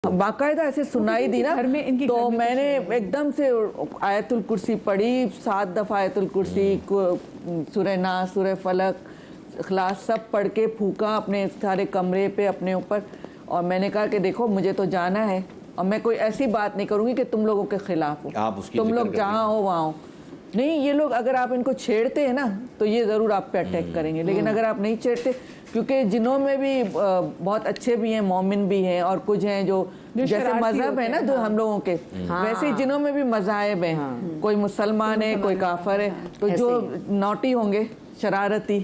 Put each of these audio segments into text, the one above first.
बाकायदा ऐसे सुनाई दी ना, तो मैंने एकदम से आयतुल कुर्सी पढ़ी 7 दफ़ा, आयतुल कुर्सी, सूरह नास, सूरह फलक, इखलास सब पढ़ के फूका अपने सारे कमरे पे अपने ऊपर। और मैंने कहा कि देखो मुझे तो जाना है और मैं कोई ऐसी बात नहीं करूँगी कि तुम लोगों के खिलाफ हो, तुम लोग जहाँ हो वहाँ हो। नहीं, ये लोग अगर आप इनको छेड़ते हैं ना तो ये ज़रूर आप पे अटैक करेंगे, लेकिन अगर आप नहीं छेड़ते, क्योंकि जिनों में भी बहुत अच्छे भी हैं, मोमिन भी हैं, और कुछ हैं जो जैसे मजहब है ना जो हम लोगों के, वैसे ही जिनों में भी मज़ाहिब हैं। कोई मुसलमान है, कोई काफर है, तो जो नॉटी होंगे, शरारती,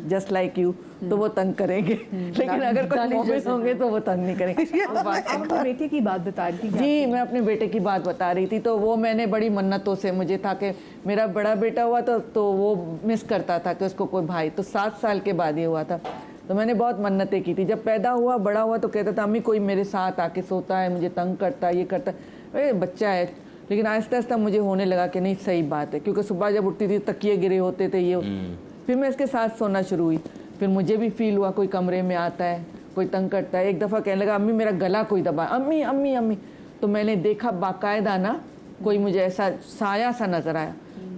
जस्ट लाइक यू, तो वो तंग करेंगे, लेकिन अगर कोई मोमिन होंगे तो वो तंग नहीं करेंगे। अपने बेटे की बात बता रही थी। जी, मैं अपने बेटे की बात बता रही थी। तो वो मैंने बड़ी मन्नतों से, मुझे था कि मेरा बड़ा बेटा हुआ तो वो मिस करता था कि उसको कोई भाई, तो 7 साल के बाद ये हुआ था। तो मैंने बहुत मन्नतें की थी। जब पैदा हुआ, बड़ा हुआ, तो कहता था अम्मी कोई मेरे साथ आके सोता है, मुझे तंग करता है, ये करता है, बच्चा है। लेकिन आहिस्ता आहिस्ता मुझे होने लगा कि नहीं सही बात है, क्योंकि सुबह जब उठती थी तकिए गिरे होते थे ये। फिर मैं इसके साथ सोना शुरू हुई। फिर मुझे भी फील हुआ कोई कमरे में आता है, कोई तंग करता है। एक दफ़ा कहने लगा अम्मी मेरा गला कोई दबा, अम्मी अम्मी अम्मी। तो मैंने देखा बाकायदा ना कोई मुझे ऐसा साया सा नज़र आया,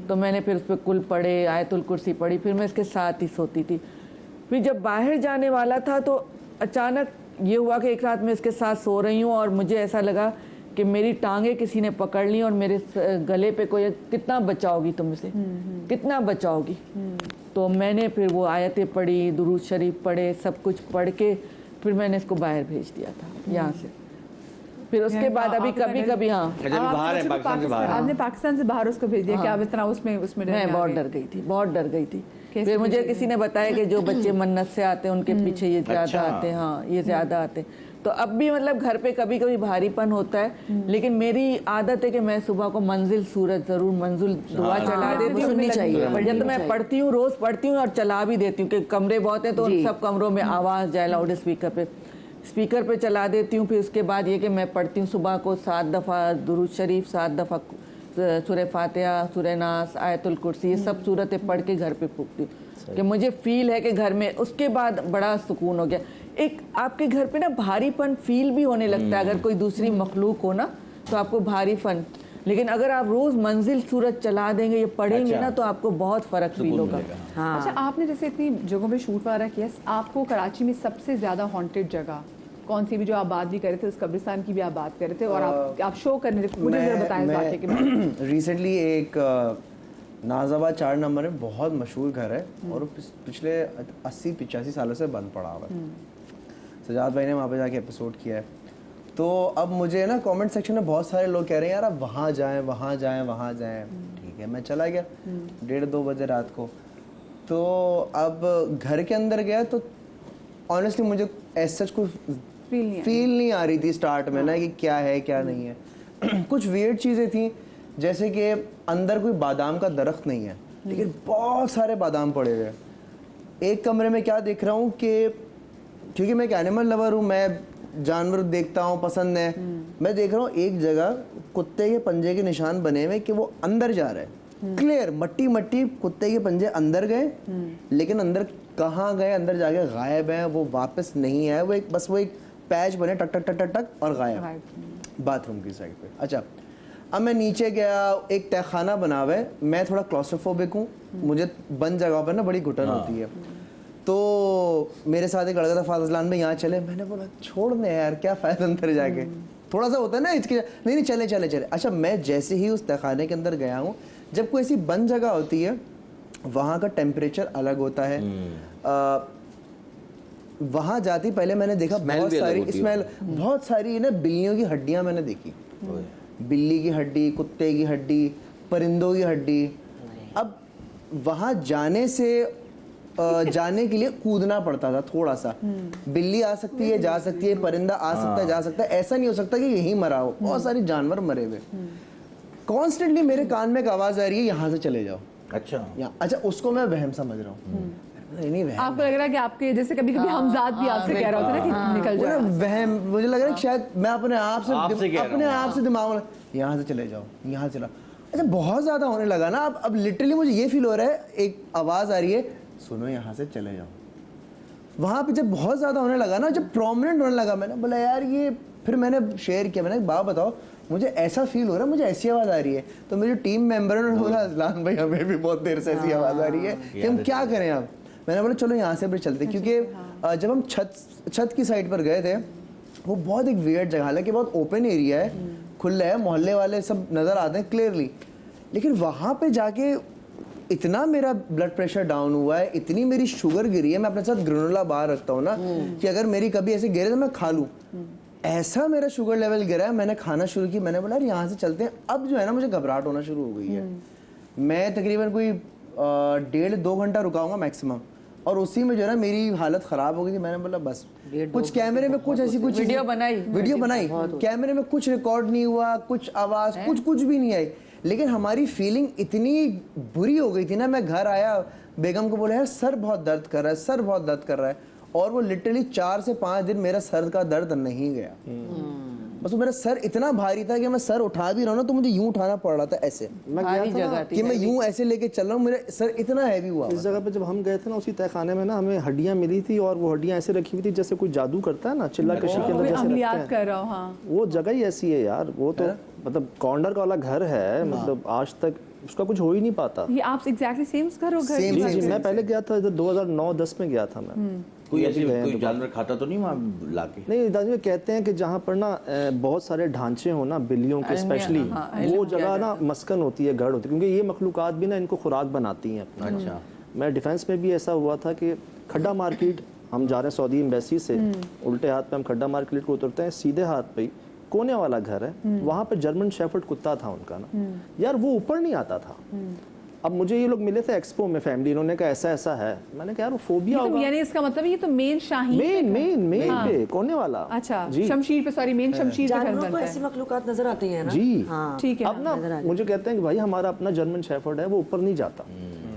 तो मैंने फिर उस पर कुल पढ़े, आयतुल कुर्सी पढ़ी, फिर मैं इसके साथ ही सोती थी। फिर जब बाहर जाने वाला था तो अचानक ये हुआ कि एक रात में इसके साथ सो रही हूँ और मुझे ऐसा लगा कि मेरी टांगे किसी ने पकड़ ली और मेरे गले पे कोई, कितना बचाओगी तुम इसे, कितना बचाओगी। तो मैंने फिर वो आयतें पढ़ी, दुरूद शरीफ पढ़े, सब कुछ पढ़ के फिर मैंने इसको बाहर भेज दिया था यहाँ से। फिर उसके बाद अभी कभी कभी आपने पाकिस्तान से बाहर उसको भेज दिया, क्या आप इतना उसमें मैं बहुत डर गई थी, बहुत डर गई थी। फिर मुझे किसी ने बताया कि जो बच्चे मन्नत से आते हैं उनके पीछे ये ज़्यादा आते हैं। हाँ, ये ज़्यादा आते हैं। तो अब भी मतलब घर पे कभी कभी भारीपन होता है, लेकिन मेरी आदत है कि मैं सुबह को मंजिल सूरत ज़रूर मंजिल दुआ चला देती हूँ, सुननी चाहिए। जब तो मैं पढ़ती हूँ, रोज़ पढ़ती हूँ और चला भी देती हूँ कि कमरे बहुत हैं तो उन सब कमरों में आवाज़ जाए, लाउड स्पीकर पे चला देती हूँ। फिर उसके बाद ये कि मैं पढ़ती हूँ सुबह को 7 दफ़ा दुरूद शरीफ, 7 दफ़ा सूरह फातिहा, सूरह नास, आयतुल कुर्सी, ये सब सूरतें पढ़ के घर पे फूकती हूँ कि मुझे फील है कि घर में। उसके बाद बड़ा सुकून हो गया। एक आपके घर पे ना भारीपन फील भी होने लगता है, अगर कोई दूसरी मखलूक हो ना तो आपको भारीपन, लेकिन अगर आप रोज़ मंजिल सूरत चला देंगे, ये पढ़ेंगे ना, तो आपको बहुत फ़र्क फील होगा। हाँ। अच्छा, आपने जैसे इतनी जगहों पे शूट वगैरह किया, आपको कराची में सबसे ज़्यादा हॉन्टेड जगह कौन सी भी, जो आप बात भी कर रहे थे, उस कब्रिस्तान की भी आप बात कर रहे थे और आप शो करने थे, मुझे ज़रा बताएं इस वाक़े के बारे। रिसेंटली एक नाज़ाबाद 4 नंबर में बहुत मशहूर घर है और पिछले 80-85 सालों से बंद पड़ा हुआ है। सजाद भाई ने वहाँ पे जाके एपिसोड किया है। तो अब मुझे ना कमेंट सेक्शन में बहुत सारे लोग कह रहे हैं यार आप वहाँ जाएं, वहाँ जाएं, वहाँ जाएं। ठीक है, मैं चला गया 1:30-2 बजे रात को। तो अब घर के अंदर गया तो ऑनेस्टली मुझे ऐसा कुछ फील नहीं आ रही थी स्टार्ट में ना कि क्या है क्या नहीं है। कुछ वियर्ड चीज़ें थी, जैसे कि अंदर कोई बादाम का दरख्त नहीं है लेकिन बहुत सारे बादाम पड़े हुए। एक कमरे में क्या देख रहा हूँ कि क्योंकि मैं एक एनिमल लवर हूँ, मैं जानवर देखता हूँ, पसंद है। मैं देख रहा हूँ एक जगह कुत्ते के पंजे के निशान बने हुए कि वो अंदर जा रहा है, क्लियर मट्टी मट्टी कुत्ते के पंजे अंदर गए, लेकिन अंदर कहाँ गए, अंदर जाके गायब है, वो वापस नहीं आए। वो एक बस वो एक पैच बने टक टक टक टक टक और गायब बाथरूम की साइड पे। अच्छा, अब मैं नीचे गया, एक तहखाना बना हुआ है। मैं थोड़ा क्लॉस्ट्रोफोबिक हूँ, मुझे बंद जगह पर ना बड़ी घुटन होती है। तो मेरे साथ एक लड़का था, फाजलान में, यहाँ चले। मैंने बोला छोड़ दे यार, क्या फ़ायदा अंदर जाके, थोड़ा सा होता है ना इसके, नहीं चले चले चले। अच्छा, मैं जैसे ही उस तहखाने के अंदर गया हूँ, जब कोई ऐसी बंद जगह होती है वहाँ का टेम्परेचर अलग होता है। वहाँ जाती पहले मैंने देखा बहुत सारी स्मेल, बहुत सारी ना बिल्लियों की हड्डियाँ मैंने देखी, बिल्ली की हड्डी, कुत्ते की हड्डी, परिंदों की हड्डी। अब वहाँ जाने के लिए कूदना पड़ता था थोड़ा सा। बिल्ली आ सकती है, जा सकती है, परिंदा आ सकता है, जा सकता है, ऐसा नहीं हो सकता कि यहीं मरा हो। बहुत सारे जानवर मरे हुए। कॉन्स्टेंटली मेरे कान में एक आवाज आ रही है, यहाँ से चले जाओ। अच्छा, उसको मैं वहम समझ रहा हूँ। नहीं वहम, आपको लग रहा है कि आपके जैसे कभी कभी हमजाद भी आपसे कह रहा होता है ना कि निकल जाओ, वहम। मुझे लग रहा है शायद मैं अपने आप से दिमाग में, यहाँ से चले जाओ, यहाँ चला। अच्छा, बहुत ज्यादा होने लगा ना। अब लिटरली मुझे ये फील हो रहा है, एक आवाज आ रही है, सुनो यहाँ से चले जाओ। वहाँ पे जब बहुत ज्यादा होने लगा ना, जब प्रोमिनेंट होने लगा, मैंने बोला यार ये फिर मैंने शेयर किया, मैंने बाबा बताओ मुझे ऐसा फील हो रहा है, मुझे ऐसी आवाज़ आ रही है। तो मेरी टीम मेंबर ने बोला अजलान भाई हमें भी बहुत देर से ऐसी आवाज़ आ रही है कि हम क्या करें अब। मैंने बोला चलो यहाँ से भी चलते, क्योंकि जब हम छत की साइड पर गए थे, वो बहुत एक वियर्ड जगह, हालांकि बहुत ओपन एरिया है, खुला है, मोहल्ले वाले सब नज़र आते हैं क्लियरली, लेकिन वहाँ पे जाके इतना मेरा ब्लड प्रेशर डाउन हुआ है, इतनी मेरी शुगर गिरी है, मैं अपने साथ ग्रेनोला बार रखता हूँ ना कि अगर मेरी कभी ऐसे गिरे तो मैं खा लूँ, ऐसा मेरा शुगर लेवल गिरा है। मैंने खाना शुरू की, मैंने बोला यार यहाँ से चलते हैं। अब जो है ना मुझे घबराहट होना शुरू हो गई है। मैं तकरीबन कोई 1.5-2 घंटा रुकाऊंगा मैक्सिमम, और उसी में जो है ना मेरी हालत ख़राब हो गई थी। मैंने बोला बस, कुछ कैमरे में कुछ ऐसी कुछ वीडियो बनाई, कैमरे में कुछ रिकॉर्ड नहीं हुआ, कुछ आवाज़ कुछ भी नहीं आई, लेकिन हमारी फीलिंग इतनी बुरी हो गई थी ना। मैं घर आया, बेगम को बोला यार सर बहुत दर्द कर रहा है, सर बहुत दर्द कर रहा है, और वो लिटरली 4 से 5 दिन मेरा सर का दर्द नहीं गया। बस वो मेरा सर इतना भारी था कि मैं सर उठा भी रहा हूँ ना तो मुझे यूं उठाना पड़ रहा था ऐसे, मैं गया था कि मैं यूं ऐसे लेके चल रहा हूँ, मेरा सर इतना हैवी हुआ। इस जगह पे जब हम गए थे ना, उसी तहखाने में ना हमें हड्डियां मिली थी, और वो हड्डियां ऐसे रखी हुई थी जैसे कोई जादू करता है ना, चिल्ला कशी के अंदर जैसे रखते हैं। हाँ। वो जगह ही ऐसी है यार, वो तो मतलब कॉर्नर वाला घर है, मतलब आज तक उसका कुछ हो ही नहीं पाता। ये आप एग्जैक्टली सेम घर हो? घर जी, मैं पहले गया था इधर 2009-10 में गया था मैं। कोई ऐसे कोई जानवर खाता तो नहीं वहाँ लाके? नहीं, दादी कहते हैं कि जहाँ पर ना बहुत सारे ढांचे हो ना बिल्लियों के स्पेशली, वो जगह ना मस्कन होती है, घर होती है, क्योंकि ये मखलूकात भी ना इनको खुराक बनाती हैं। अच्छा। मैं डिफेंस में भी ऐसा हुआ था कि खड्डा मार्केट हम जा रहे हैं सऊदी एम्बेसी से, उल्टे हाथ पे हम खड्डा मार्केट को उतरते हैं, सीधे हाथ पे ही कोने वाला घर है, वहाँ पे जर्मन शेफर्ड कुत्ता था उनका ना यार, वो ऊपर नहीं आता था। अब मुझे ये लोग मिले थे एक्सपो में फैमिली, इन्होंने कहा ऐसा ऐसा है, मैंने कहा यार वो फोबिया होगा। यानी इसका मतलब ये तो मेन शाहीन मेन पे कोने वाला। अच्छा, शमशीर पे, सॉरी मेन शमशीर पे घर बनता है। ऐसी मखलूकात नजर आती हैं ना जी, ठीक है। अब ना मुझे कहते हैं कि भाई हमारा अपना जर्मन शेफर्ड है, वो ऊपर नहीं जाता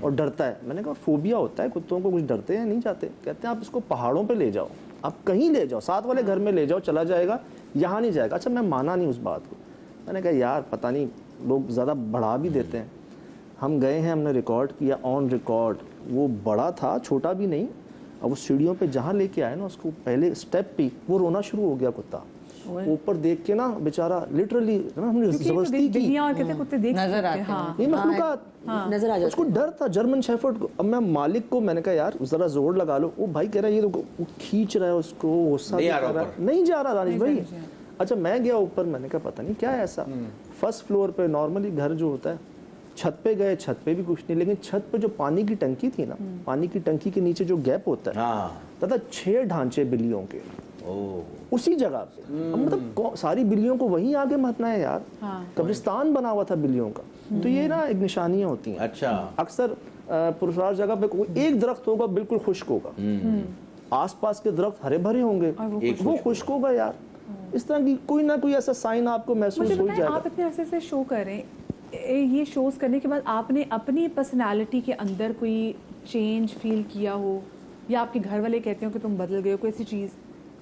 और डरता है। मैंने कहा फोबिया होता है कुत्तों को, कुछ डरते हैं नहीं जाते? कहते हैं आप इसको पहाड़ों पे ले जाओ, आप कहीं ले जाओ, साथ वाले घर में ले जाओ, चला जाएगा, यहाँ नहीं जाएगा। अच्छा, मैं माना नहीं उस बात को। मैंने कहा यार पता नहीं, लोग ज़्यादा बढ़ा भी देते हैं। हम गए हैं, हमने रिकॉर्ड किया, ऑन रिकॉर्ड, वो बड़ा था, छोटा भी नहीं। अब वो सीढ़ियों पे जहाँ लेके आए ना, उसको पहले स्टेप पे वो रोना शुरू हो गया कुत्ता। ऊपर देख के ना बेचारा लिटरली ना, हमने जबरदस्ती की, नजर आते हैं, ये मखलूकात नजर आ जाती है। उसको डर था जर्मन शेफर्ड को। अब मैं मालिक को मैंने कहा यार जरा जोर लगा लो। वो भाई कह रहा है ये तो खींच रहा है उसको, गुस्सा नहीं जा रहा दानिश भाई। अच्छा, मैं गया ऊपर, मैंने कहा पता नहीं क्या है ऐसा। फर्स्ट फ्लोर पे नॉर्मली घर जो होता है, छत पे गए, छत पे भी कुछ नहीं, लेकिन छत पे जो पानी की टंकी थी ना, पानी की टंकी के नीचे जो गैप होता है, तथा 6 ढांचे बिल्लियों के उसी जगह पे। अब मतलब सारी बिल्लियों को वहीं आगे मरना है यार। कब्रिस्तान बना हुआ था बिल्लियों का। तो ये ना एक निशानियां होती हैं। अच्छा। अक्सर पुरस्कार जगह पे कोई एक दरख्त होगा बिल्कुल खुश्क होगा, आसपास के दरख्त हरे भरे होंगे, वो खुश्क होगा यार। इस तरह की कोई ना कोई ऐसा साइन आपको महसूस हो जाएगा। आप इतने अरसे से शो कर रहे हैं, ये शोज करने के बाद आपने अपनी पर्सनालिटी के अंदर कोई चेंज फील किया हो, या आपके घर वाले कहते हो कि तुम बदल गए हो, कोई ऐसी चीज़?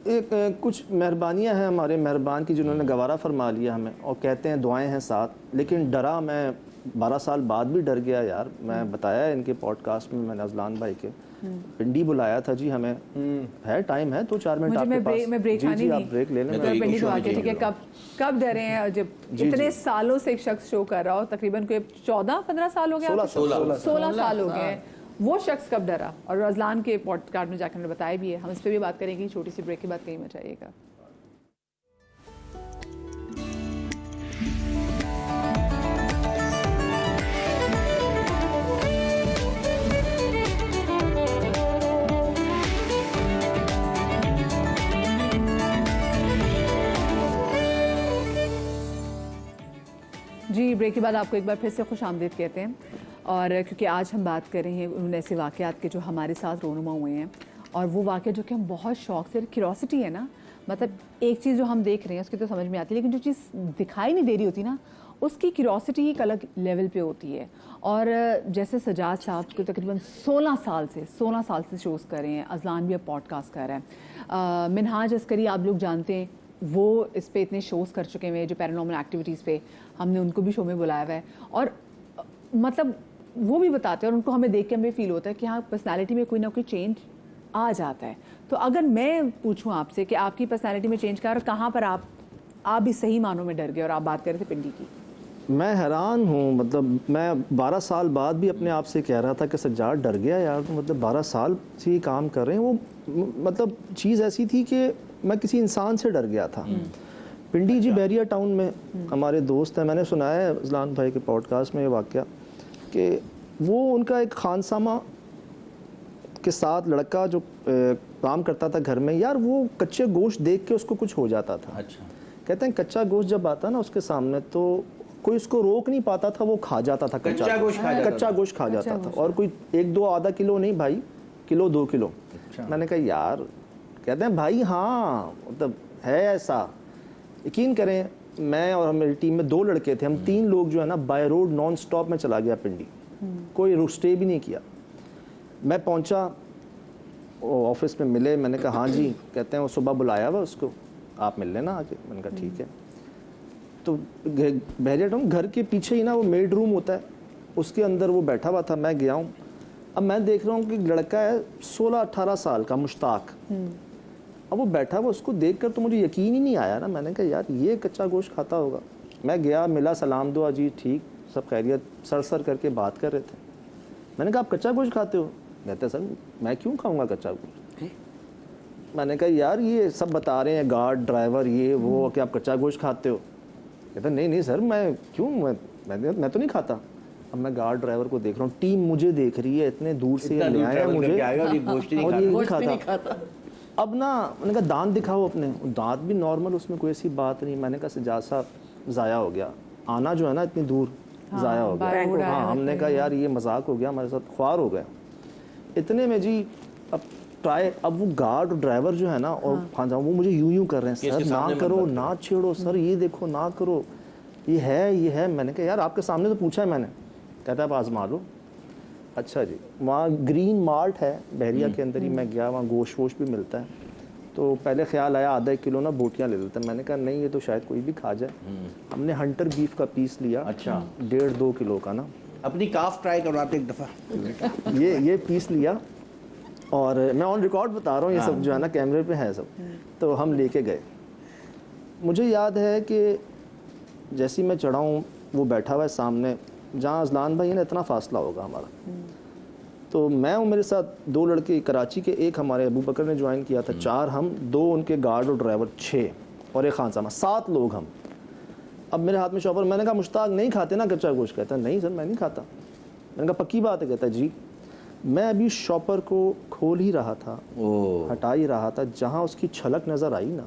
एक कुछ मेहरबानियाँ हैं हमारे मेहरबान की, जिन्होंने गवारा फरमा लिया हमें, और कहते हैं दुआएं हैं साथ। लेकिन डरा मैं 12 साल बाद भी डर गया यार। मैं बताया इनके पॉडकास्ट में, मैंने अजलान भाई के पिंडी बुलाया था जी, हमें है टाइम है 2-4 मिनट आपके पास? मैं ब्रेक जी, आप ब्रेक ले लें। पिंडी को आके, ठीक है। कब डरे हैं जब इतने सालों से एक शख्स शो कर रहा हो, तकरीबन कोई 14-15 साल हो गया, 16 साल हो गए, वो शख्स कब डरा? और अजलान के पॉडकास्ट में जाकर हमने बताया भी है। हम इस पर भी बात करेंगे छोटी सी ब्रेक के बाद, कहीं मत जाइएगा। जी, ब्रेक के बाद आपको एक बार फिर से खुश आमदीद कहते हैं। और क्योंकि आज हम बात कर रहे हैं उन ऐसे वाक़यात के जो हमारे साथ रोनुमा हुए हैं, और वो वाक़या जो कि हम बहुत शौक़ से, क्यूरोसिटी है ना, मतलब एक चीज़ जो हम देख रहे हैं उसकी तो समझ में आती है, लेकिन जो चीज़ दिखाई नहीं दे रही होती ना, उसकी क्यूरोसिटी एक अलग लेवल पे होती है। और जैसे सजाद साहब को तकरीबन 16 साल से शोज़ कर रहे हैं, अजलान भी अब पॉडकास्ट कर रहा है, मिनहाज अस्करी आप लोग जानते हैं, वो इस पे इतने शोज़ कर चुके हैं जो पैरानॉर्मल एक्टिविटीज़ पे, हमने उनको भी शो में बुलाया हुआ है। और मतलब वो भी बताते हैं, और उनको हमें देख के हमें फील होता है कि हाँ, पर्सनालिटी में कोई ना कोई चेंज आ जाता है। तो अगर मैं पूछूं आपसे कि आपकी पर्सनालिटी में चेंज क्या, और कहाँ पर आप आप भी सही मानों में डर गए और आप बात कर रहे थे पिंडी की। मैं हैरान हूँ, मतलब मैं 12 साल बाद भी अपने आप से कह रहा था कि सज्जाद डर गया यार, तो मतलब 12 साल से ये काम कर रहे हैं। वो मतलब चीज़ ऐसी थी कि मैं किसी इंसान से डर गया था। पिंडी जी बहरिया टाउन में हमारे दोस्त हैं, मैंने सुना है अजलान भाई के पॉडकास्ट में ये वाक़या कि वो उनका एक खानसामा के साथ लड़का जो काम करता था घर में, यार वो कच्चे गोश्त देख के उसको कुछ हो जाता था। अच्छा। कहते हैं कच्चा गोश्त जब आता ना उसके सामने तो कोई उसको रोक नहीं पाता था, वो खा जाता था कच्चा गोश्त खा जाता कच्चा था। गोश्त खा जाता था। और कोई 1-2 आधा किलो नहीं भाई, किलो 2 किलो। अच्छा। मैंने कहा यार, कहते हैं भाई हाँ मतलब है ऐसा। यकीन करें, मैं और मेरी टीम में 2 लड़के थे, हम 3 लोग जो है ना बाय रोड नॉन स्टॉप में चला गया पिंडी, कोई स्टे भी नहीं किया। मैं पहुंचा, ऑफिस में मिले, मैंने कहा हाँ जी। कहते हैं वो सुबह बुलाया हुआ उसको, आप मिल लेना आके। मैंने कहा ठीक है। तो बहरिया टाउन घर के पीछे ही ना वो मेड रूम होता है, उसके अंदर वो बैठा हुआ था। मैं गया हूँ, अब मैं देख रहा हूँ कि लड़का है 16-18 साल का, मुश्ताक। अब वो बैठा हुआ, उसको देखकर तो मुझे यकीन ही नहीं आया ना। मैंने कहा यार ये कच्चा गोश्त खाता होगा। मैं गया, मिला, सलाम दुआ, जी ठीक, सब खैरियत, सर करके बात कर रहे थे। मैंने कहा आप कच्चा गोश्त खाते हो? कहते सर मैं क्यों खाऊंगा कच्चा गोश्त। मैंने कहा यार ये सब बता रहे हैं गार्ड ड्राइवर ये वो कि आप कच्चा गोश्त खाते हो। कहता नहीं सर मैं क्यों, मैं तो नहीं खाता। अब मैं गार्ड ड्राइवर को देख रहा हूँ, टीम मुझे देख रही है, इतने दूर से ये ले आया मुझे और ये गोश्त ही और ये नहीं नहीं खाता। अब ना मैंने कहा दांत दिखाओ अपने, दांत भी नॉर्मल, उसमें कोई ऐसी बात नहीं। मैंने कहा सज्जाद साहब ज़ाया हो गया, आना जो है ना इतनी दूर ज़ाया हो गया। हाँ, हमने कहा यार ये मजाक हो गया हमारे साथ, ख्वार हो गया। इतने में जी अब ट्राई, अब वो गार्ड और ड्राइवर जो है ना और हाँ वो मुझे यूं कर रहे हैं, सर ना करो, ना छेड़ो सर, ये देखो ना करो, ये है। मैंने कहा यार आपके सामने तो पूछा है मैंने। कहता है आप आजमा लो। अच्छा जी, वहाँ ग्रीन मार्ट है बहरिया के अंदर ही, मैं गया, वहाँ गोश्त वोश्त भी मिलता है। तो पहले ख्याल आया आधा 1 किलो ना बोटियाँ ले लेते हैं। मैंने कहा नहीं ये तो शायद कोई भी खा जाए। हमने हंटर बीफ का पीस लिया। अच्छा। 1.5-2 किलो का ना, अपनी काफ ट्राई करो आप एक दफ़ा। ये पीस लिया और मैं ऑन रिकॉर्ड बता रहा हूँ, ये सब जो है ना कैमरे पे है सब। तो हम लेके गए। मुझे याद है कि जैसे ही मैं चढ़ा हूँ, वो बैठा हुआ है सामने, जहाँ अजलान भाई है ना इतना फासला होगा हमारा। तो मैं हूँ, मेरे साथ 2 लड़के कराची के, एक हमारे अबू बकर ने ज्वाइन किया था, 4 हम, 2 उनके गार्ड और ड्राइवर 6 और एक खानसामा, 7 लोग हम। अब मेरे हाथ में शॉपर, मैंने कहा मुश्ताक नहीं खाते ना कच्चा गोश्त? कहता नहीं सर मैं नहीं खाता। मैंने कहा पक्की बात है? कहता जी। मैं अभी शॉपर को खोल ही रहा था, हटा ही रहा था, जहाँ उसकी छलक नज़र आई ना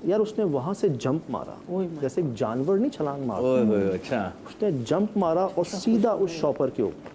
यार, उसने वहाँ से जंप मारा, जैसे एक जानवर नहीं छलांग मारता। अच्छा। उसने जंप मारा और सीधा उस शॉपर के ऊपर।